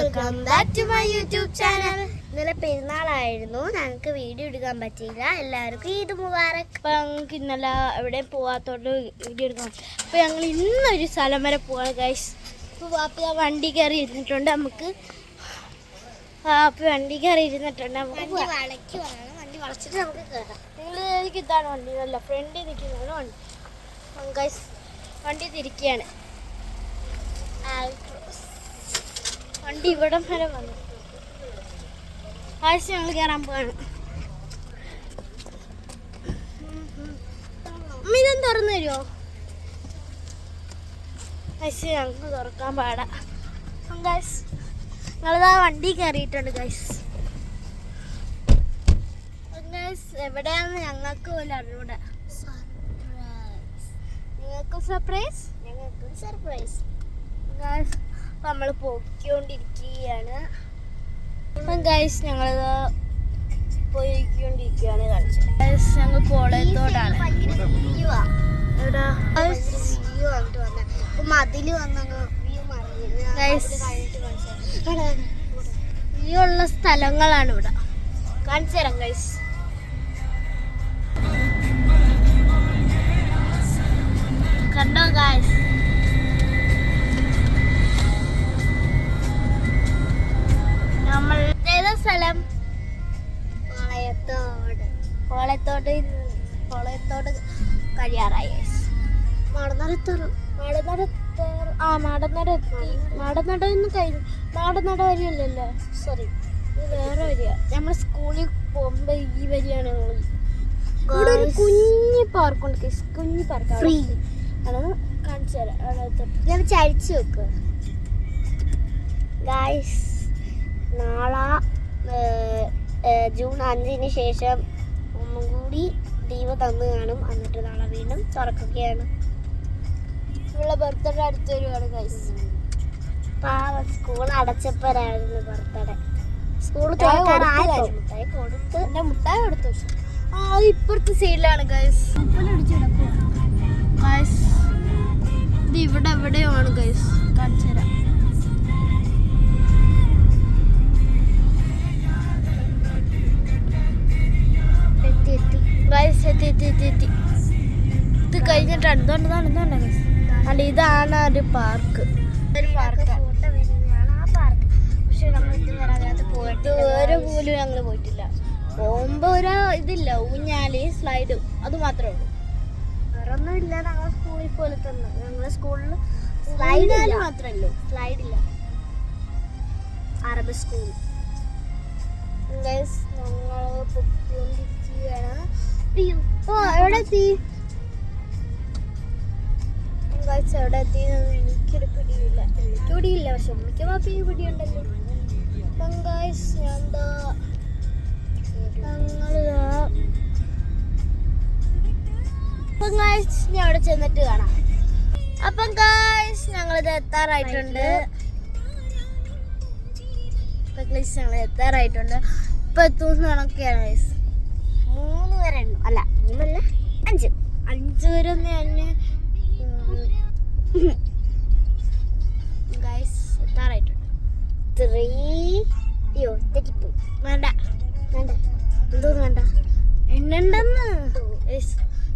Welcome back to my YouTube channel. ഇന്നലെ പെരുന്നാളായിരുന്നു, ഞങ്ങൾക്ക് വീഡിയോ എടുക്കാൻ പറ്റിയില്ല. എല്ലാവർക്കും ഈദ് മുബാറക്. അപ്പം ഞങ്ങൾക്ക് ഇന്നലെ എവിടെ പോകാത്തോണ്ട് വീഡിയോ എടുക്കാൻ. അപ്പോൾ ഞങ്ങൾ ഇന്നൊരു സ്ഥലം വരെ പോവാണ് ഗൈസ്. അപ്പോൾ വാപ്പ വണ്ടി കയറി ഇരുന്നിട്ടുണ്ട്. നമുക്ക് അപ്പോൾ വണ്ടി കയറി ഇരുന്നിട്ടുണ്ട്. നമുക്ക് വണ്ടി വളച്ചിട്ട് നമുക്ക് കയറാം. എനിക്ക് ഇതാണ് വണ്ടി, നല്ല ഫ്രണ്ടിൽ നിൽക്കുന്നതാണ് വണ്ടി. ഗൈസ് വണ്ടി തിരിക്കുകയാണ്. വണ്ടി ഇവിടം വരെ വന്നു. ആഴ്ച ഞങ്ങൾ കയറാൻ പോവാണ്. ഇതൊന്ന് തുറന്നു തരുമോ? ആഴ്ച ഞങ്ങൾക്ക് തുറക്കാൻ പാടാ. ഗൈസ് ഞങ്ങളിതാ വണ്ടി കയറിയിട്ടുണ്ട് ഗൈസ്. ഗൈസ് എവിടെയാണെന്ന് ഞങ്ങൾക്ക് പോലും അറിഞ്ഞൂടെ. നിങ്ങൾക്കും സർപ്രൈസ്, ഞങ്ങൾക്കും സർപ്രൈസ്. ഗൈസ് നമ്മൾ പോയിക്കൊണ്ടിരിക്കുകയാണ്. അപ്പം ഗൈസ് ഞങ്ങളിത് പോയിക്കൊണ്ടിരിക്കുകയാണ്. ഗൈസ് ഞങ്ങൾ കോളേജത്തോടാണ്. മതില് വ്യൂ ഉള്ള സ്ഥലങ്ങളാണ് ഇവിടെ. കാണിച്ചു തരാം ഗൈസ്. കണ്ടോ ഗൈസ്? നമ്മൾ ഏതാ സ്ഥലം? കോളയത്തോട് കഴിയാറായി. മാടനടന്ന് കഴിഞ്ഞു. മാടനട വരിയല്ലല്ലോ, സോറി, ഇത് വേറെ വരിക. നമ്മൾ സ്കൂളിൽ പോകുമ്പോ ഈ വരിയാണ്. ഇവിടെ ഒരു കുഞ്ഞു പാർക്കുണ്ട്, കുഞ്ഞു പാർക്ക്. അതൊന്ന് കാണിച്ചു തരാം. ചരിച്ചു വെക്കുക ഗായ്സ്. നാളെ ജൂൺ 5-ന് ശേഷം ഒന്നും കൂടി ലീവ് തന്നു കാണും. എന്നിട്ട് നാളെ വീണ്ടും തുറക്കുകയാണ്. ഇവിടെ ബർത്ത്ഡേ അടുത്ത് വരുവാണ് ഗൈസ്. സ്കൂൾ അടച്ചപ്പോഴായിരുന്നു ബർത്ത്ഡേ. സ്കൂൾ മുട്ടായി കൊടുത്തു. അത് ഇപ്പുറത്തെ സൈഡിലാണ് ഗൈസ്. ഗൈസ് ഇത് ഇവിടെ എവിടെയാണ് ഗൈസ്, കാണിച്ചു തരാം. എത്തി. ഇത് കഴിഞ്ഞിട്ടാണ്. ഇതുകൊണ്ടാണ് ഗൈസ്. അല്ല, ഇതാണ് ഒരു പാർക്ക്. ഒരു പോലും ഞങ്ങൾ പോയിട്ടില്ല. പോകുമ്പോ ഒരു ഇതില്ല, ഊഞ്ഞാല്, സ്ലൈഡ്, അത് മാത്രമേ ഉള്ളൂ. വേറൊന്നും ഇല്ല. ഞങ്ങളെ സ്കൂളിൽ പോലെ തന്നെ. ഞങ്ങളെ സ്കൂളിൽ സ്ലൈഡ് മാത്രമല്ലോ, സ്ലൈഡില്ല. അറബി സ്കൂൾ. ഞങ്ങൾ പൊക്കിക്കൊണ്ടിരിക്കുകയാണ്. എവിടെ എത്തി? എവിടെ എത്തിയെന്ന് എനിക്കൊരു പിടിയില്ല. പക്ഷെ ഉമ്മയ്ക്ക് പാപ്പയ്ക്ക് പിടിയുണ്ടല്ലോ. അപ്പം ഗൈസ് ഞാൻ അവിടെ ചെന്നിട്ട് കാണാം. അപ്പം ഗൈസ് ഞങ്ങളിത് എത്താറായിട്ടുണ്ട്. ഇപ്പൊ എത്തുന്ന കണക്കെയാണ് ഗൈസ്. 3 വരെ അല്ല, 3 അല്ല 5 വരെ തന്നെ ഗൈസ് എത്താറായിട്ടുണ്ട്. 3 തെറ്റിപ്പോയി. വേണ്ട എന്തോന്ന് വേണ്ട എണ്ണണ്ടെന്ന്.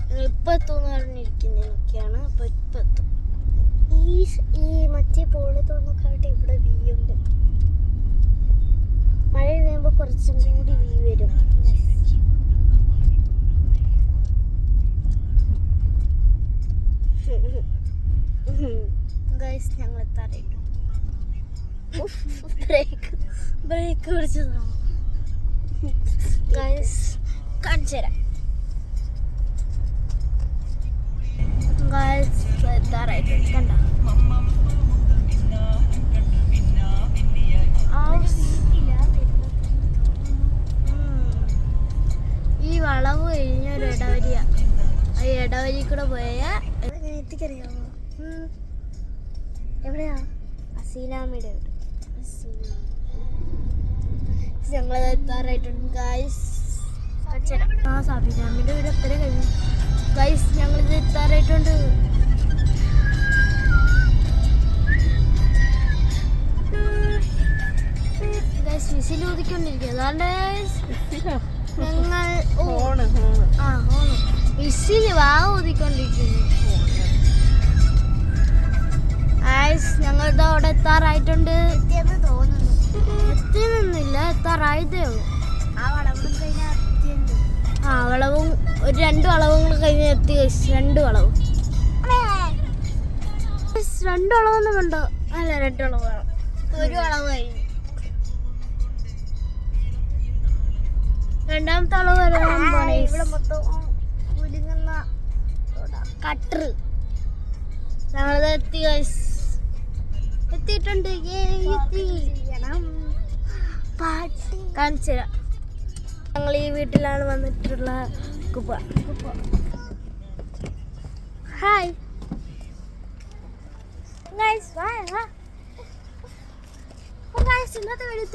ഞങ്ങൾ ഇപ്പൊ എത്തുമെന്ന് പറഞ്ഞിരിക്കുന്നതൊക്കെയാണ്. അപ്പൊ ഇപ്പൊ എത്തും. ഈ മറ്റേ പോള് തോന്നക്കാട്ട് ഇവിടെ വ്യൂ ഉണ്ട്. മഴ പെയ്യുമ്പോ കുറച്ചും കൂടി വ്യൂ വരും. ഗൈസ് ഞങ്ങൾ എത്താറായിട്ടുണ്ട്. ബ്രേക്ക് പിടിച്ചത് ഗൈസ് കാണിച്ചു തരാം. ഗൈസ് എത്താറായിട്ടുണ്ട്. കണ്ട ഈ വളവ് കഴിഞ്ഞ ഒരു ഇടവരിയ. ആ ഇടവരി കൂടെ പോയ എത്തിക്കറിയാമോ? എവിടെയാ? അസീനാമിയുടെ വീട്. ഞങ്ങൾ എത്താറായിട്ടുണ്ട് ഗൈസ്. സാബിനാമിയുടെ വീട് എത്ര കഴിഞ്ഞു ഗൈസ്. ഞങ്ങളിത് എത്താറായിട്ടുണ്ട്. വിസിൽ ഊതിക്കൊണ്ടിരിക്കുക. അതാണ്ട് ഞങ്ങൾ വിസിൽ ഊതിക്കൊണ്ടിരിക്കുന്നു. ഞങ്ങളുടെ അവിടെ എത്താറായിട്ടുണ്ട്. എത്തിയൊന്നുമില്ല, എത്താറായതേ ഉള്ളൂ. വളവും ഒരു 2 വളവും കൂടെ കഴിഞ്ഞ് എത്തി. 2 വളവും 2 വളവൊന്നും വേണ്ടോ? അല്ല 2 വളവ് വേണം. 1 വളവ് കഴിഞ്ഞു. രണ്ടാമത്തെ അളവ് വരാൻ പോണേ. ഇവിടെ മൊത്തം കുലുങ്ങുന്ന കട്ടർ. ഞങ്ങളത് എത്തിയിട്ടുണ്ട്. കാണിച്ചു തരാം. ഞങ്ങൾ ഈ വീട്ടിലാണ് വന്നിട്ടുള്ള കുപ്പ. ഹായ് ഗൈസ്, ഇന്നത്തെ വീഡിയോ